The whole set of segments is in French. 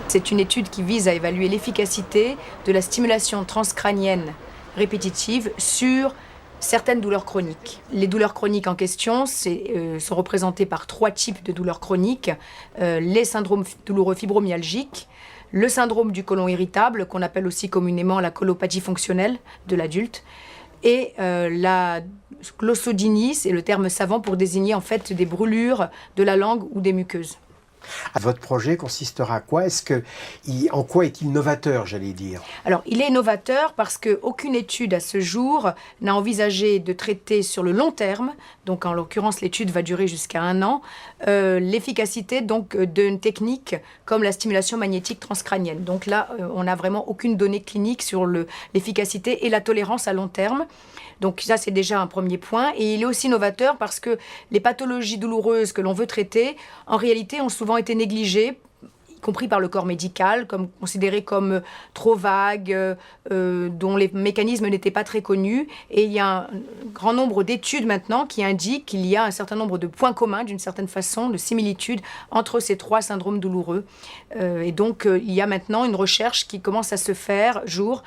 C'est une étude qui vise à évaluer l'efficacité de la stimulation transcrânienne répétitive sur certaines douleurs chroniques. Les douleurs chroniques en question sont représentées par 3 types de douleurs chroniques. Les syndromes douloureux fibromyalgiques, le syndrome du côlon irritable, qu'on appelle aussi communément la colopathie fonctionnelle de l'adulte, et la glossodynie, c'est le terme savant pour désigner en fait des brûlures de la langue ou des muqueuses. Votre projet consistera à quoi? En quoi est-il novateur, j'allais dire? Alors, il est novateur parce qu'aucune étude à ce jour n'a envisagé de traiter sur le long terme, donc en l'occurrence l'étude va durer jusqu'à 1 an, l'efficacité donc d'une technique comme la stimulation magnétique transcrânienne. Donc là, on n'a vraiment aucune donnée clinique sur l'efficacité et la tolérance à long terme. Donc ça, c'est déjà un premier point. Et il est aussi novateur parce que les pathologies douloureuses que l'on veut traiter, en réalité, ont souvent été négligées, y compris par le corps médical, considérées comme trop vagues, dont les mécanismes n'étaient pas très connus. Et il y a un grand nombre d'études maintenant qui indiquent qu'il y a un certain nombre de points communs, d'une certaine façon, de similitudes entre ces 3 syndromes douloureux. Et donc, il y a maintenant une recherche qui commence à se faire jour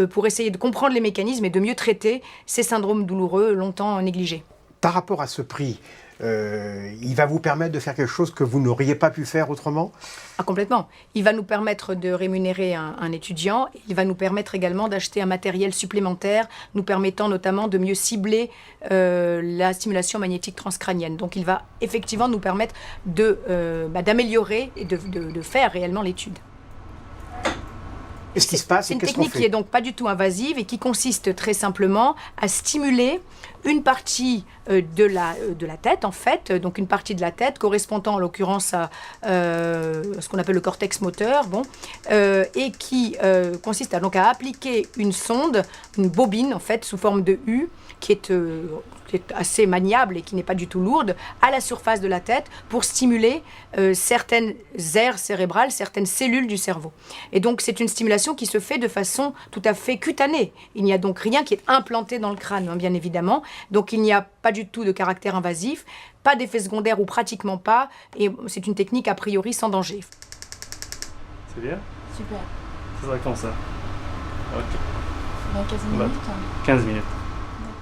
pour essayer de comprendre les mécanismes et de mieux traiter ces syndromes douloureux longtemps négligés. Par rapport à ce prix, il va vous permettre de faire quelque chose que vous n'auriez pas pu faire autrement? Ah, complètement. Il va nous permettre de rémunérer un étudiant. Il va nous permettre également d'acheter un matériel supplémentaire, nous permettant notamment de mieux cibler la stimulation magnétique transcrânienne. Donc il va effectivement nous permettre d'améliorer et de faire réellement l'étude. Qu'est-ce qui se passe et C'est qu'est-ce une qu'on technique fait? qui est donc pas du tout invasive et qui consiste très simplement à stimuler une partie de la tête, en fait, donc une partie de la tête correspondant en l'occurrence à ce qu'on appelle le cortex moteur, et qui consiste à appliquer une sonde, une bobine en fait, sous forme de U, qui est assez maniable et qui n'est pas du tout lourde, à la surface de la tête pour stimuler certaines aires cérébrales, certaines cellules du cerveau. Et donc c'est une stimulation qui se fait de façon tout à fait cutanée. Il n'y a donc rien qui est implanté dans le crâne, bien évidemment. Donc il n'y a pas du tout de caractère invasif, pas d'effet secondaire ou pratiquement pas, et c'est une technique a priori sans danger. C'est bien? Super. Ça sera quand ça? Ok. Dans 15 minutes. 15 minutes.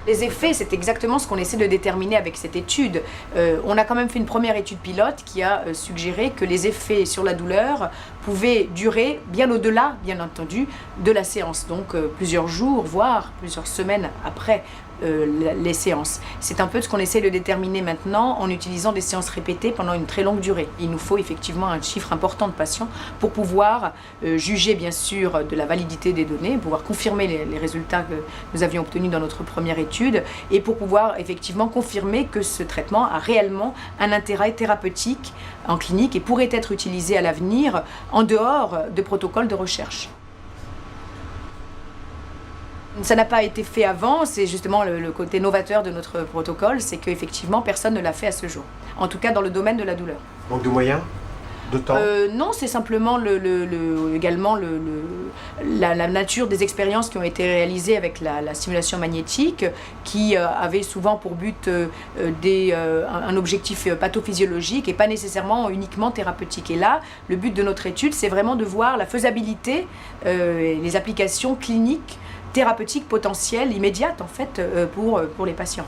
Les effets, c'est exactement ce qu'on essaie de déterminer avec cette étude. On a quand même fait une première étude pilote qui a suggéré que les effets sur la douleur pouvaient durer bien au-delà, bien entendu, de la séance. Donc plusieurs jours, voire plusieurs semaines après les séances. C'est un peu ce qu'on essaie de déterminer maintenant en utilisant des séances répétées pendant une très longue durée. Il nous faut effectivement un chiffre important de patients pour pouvoir juger bien sûr de la validité des données, pouvoir confirmer les résultats que nous avions obtenus dans notre première étude et pour pouvoir effectivement confirmer que ce traitement a réellement un intérêt thérapeutique en clinique et pourrait être utilisé à l'avenir en dehors de protocoles de recherche. Ça n'a pas été fait avant, c'est justement le côté novateur de notre protocole, c'est qu'effectivement personne ne l'a fait à ce jour, en tout cas dans le domaine de la douleur. Manque de moyens? De temps? Non, c'est simplement également la nature des expériences qui ont été réalisées avec la stimulation magnétique, qui avaient souvent pour but un objectif pathophysiologique et pas nécessairement uniquement thérapeutique. Et là, le but de notre étude, c'est vraiment de voir la faisabilité, les applications cliniques, thérapeutiques potentielles, immédiates en fait, pour les patients.